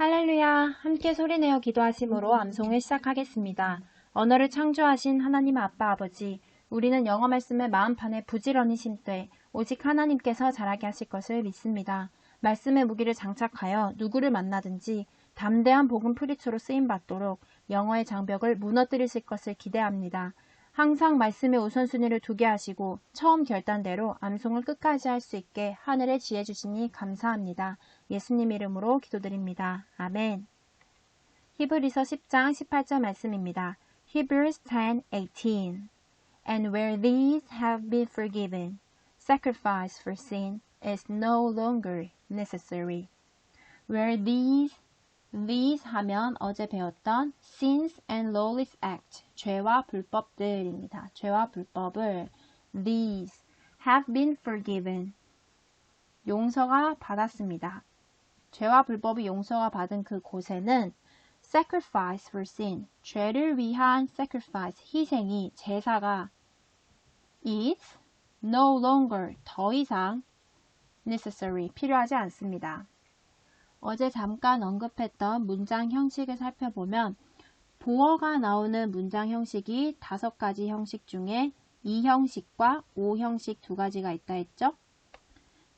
할렐루야! 함께 소리내어 기도하심으로 암송을 시작하겠습니다. 언어를 창조하신 하나님 아빠 아버지, 우리는 영어 말씀을 마음판에 부지런히 심되 오직 하나님께서 자라게 하실 것을 믿습니다. 말씀의 무기를 장착하여 누구를 만나든지 담대한 복음 프리처로 쓰임받도록 영어의 장벽을 무너뜨리실 것을 기대합니다. 항상 말씀의 우선순위를 두게 하시고 처음 결단대로 암송을 끝까지 할 수 있게 하늘의 지혜 주시니 감사합니다. 예수님 이름으로 기도드립니다. 아멘. 히브리서 10장 18절 말씀입니다. Hebrews 10:18 And where these have been forgiven, sacrifice for sin is no longer necessary. Where these 하면 어제 배웠던 sins and lawless act, 죄와 불법들입니다. 죄와 불법을 these have been forgiven, 용서가 받았습니다. 죄와 불법이 용서가 받은 그 곳에는 sacrifice for sin, 죄를 위한 sacrifice, 희생이, 제사가 is no longer, 더 이상 necessary, 필요하지 않습니다. 어제 잠깐 언급했던 문장 형식을 살펴보면 보어가 나오는 문장 형식이 5가지 형식 중에 이 형식과 오 형식 2가지가 있다 했죠?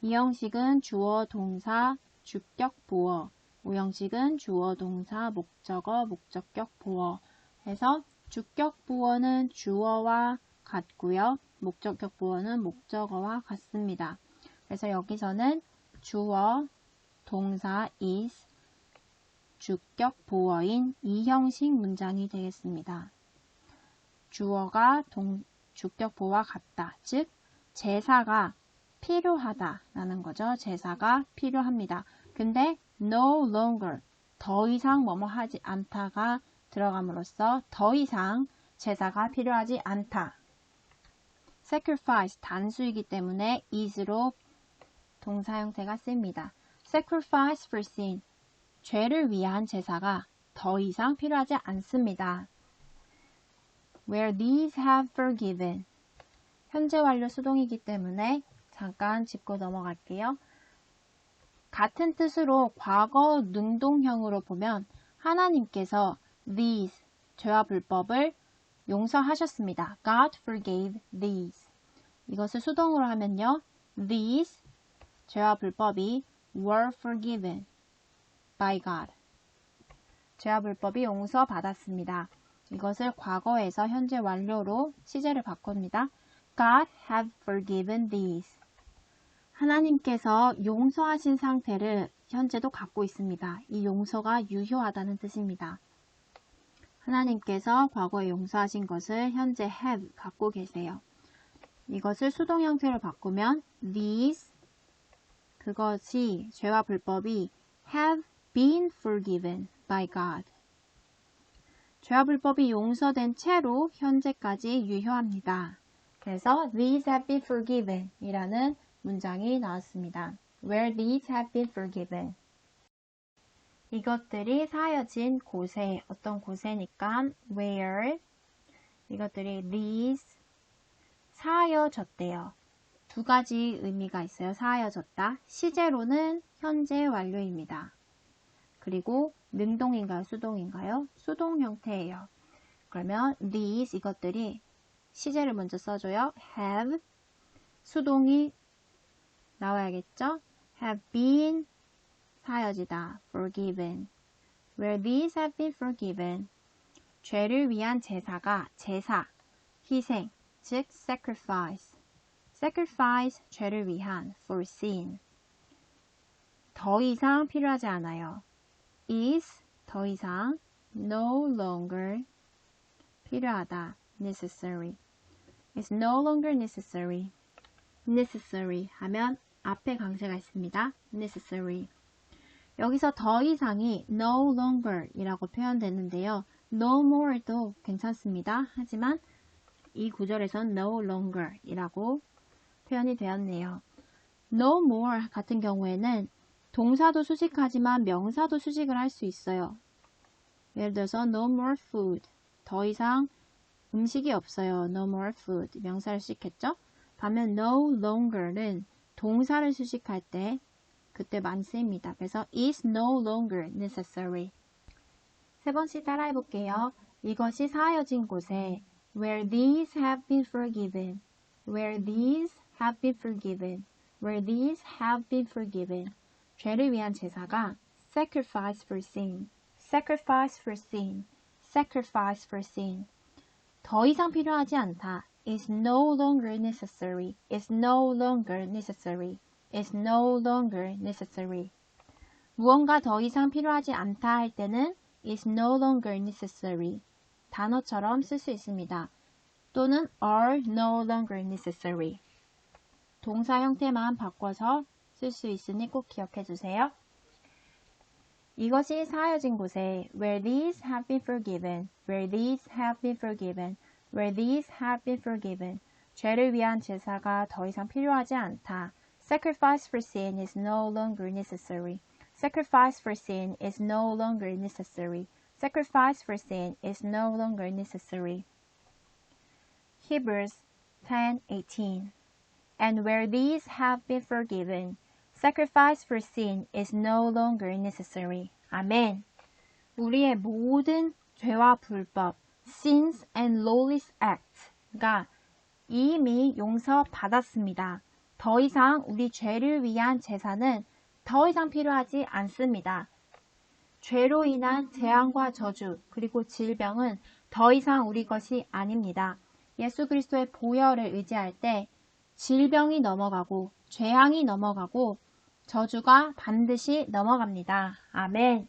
이 형식은 주어, 동사, 주격, 보어. 오 형식은 주어, 동사, 목적어, 목적격, 보어. 해서 주격 보어는 주어와 같고요. 목적격 보어는 목적어와 같습니다. 그래서 여기서는 주어, 동사 is, 주격 보어인 이 형식 문장이 되겠습니다. 주어가 주격 보어와 같다. 즉 제사가 필요하다 라는 거죠. 제사가 필요합니다. 근데 no longer, 더 이상 뭐뭐 하지 않다가 들어감으로써 더 이상 제사가 필요하지 않다. sacrifice 단수이기 때문에 is로 동사 형태가 씁니다. sacrifice for sin, 죄를 위한 제사가 더 이상 필요하지 않습니다. Where these have forgiven, 현재 완료 수동이기 때문에 잠깐 짚고 넘어갈게요. 같은 뜻으로 과거 능동형으로 보면 하나님께서 these, 죄와 불법을 용서하셨습니다. God forgave these. 이것을 수동으로 하면요. These, 죄와 불법이 were forgiven by God. 죄와 불법이 용서받았습니다. 이것을 과거에서 현재 완료로 시제를 바꿉니다. God have forgiven these. 하나님께서 용서하신 상태를 현재도 갖고 있습니다. 이 용서가 유효하다는 뜻입니다. 하나님께서 과거에 용서하신 것을 현재 have 갖고 계세요. 이것을 수동 형태로 바꾸면 these, 그것이 죄와 불법이 have been forgiven by God. 죄와 불법이 용서된 채로 현재까지 유효합니다. 그래서 these have been forgiven 이라는 문장이 나왔습니다. Where these have been forgiven. 이것들이 사여진 곳에, 어떤 곳에니까 where, 이것들이 these, 사여졌대요. 2가지 의미가 있어요. 사여졌다. 시제로는 현재 완료입니다. 그리고 능동인가요? 수동인가요? 수동 형태예요. 그러면 these, 이것들이 시제를 먼저 써줘요. have, 수동이 나와야겠죠? have been, 사여지다. forgiven. Where these have been forgiven. 죄를 위한 제사가, 제사, 희생, 즉 sacrifice. sacrifice, 죄를 위한, for sin. 더 이상 필요하지 않아요. is, 더 이상, no longer, 필요하다. necessary. is no longer necessary. necessary 하면 앞에 강세가 있습니다. necessary. 여기서 더 이상이 no longer 이라고 표현되는데요. no more도 괜찮습니다. 하지만 이 구절에선 no longer 이라고 표현이 되었네요. no more 같은 경우에는 동사도 수식하지만 명사도 수식을 할 수 있어요. 예를 들어서 no more food, 더 이상 음식이 없어요. no more food, 명사를 수식했죠. 반면 no longer는 동사를 수식할 때 그때 많이 쓰입니다. 그래서 is no longer necessary. 세 번씩 따라해 볼게요. 이것이 사하여진 곳에 where these have been forgiven, where these have been forgiven, where these have been forgiven. 죄를 위한 제사가 sacrifice for sin, sacrifice for sin, sacrifice for sin. 더 이상 필요하지 않다. is no longer necessary, is no longer necessary, is no longer necessary. 무언가 더 이상 필요하지 않다 할 때는 is no longer necessary. 단어처럼 쓸 수 있습니다. 또는 are no longer necessary. 동사 형태만 바꿔서 쓸 수 있으니 꼭 기억해 주세요. 이것이 사하여진 곳에 where these have been forgiven, where these have been forgiven, where these have been forgiven. 죄를 위한 제사가 더 이상 필요하지 않다. Sacrifice for sin is no longer necessary. Sacrifice for sin is no longer necessary. Sacrifice for sin is no longer necessary. Hebrews 10:18. And where these have been forgiven, sacrifice for sin is no longer necessary. 아멘. 우리의 모든 죄와 불법, sins and lawless acts가 이미 용서받았습니다. 더 이상 우리 죄를 위한 제사는 더 이상 필요하지 않습니다. 죄로 인한 재앙과 저주 그리고 질병은 더 이상 우리 것이 아닙니다. 예수 그리스도의 보혈을 의지할 때 질병이 넘어가고 재앙이 넘어가고 저주가 반드시 넘어갑니다. 아멘.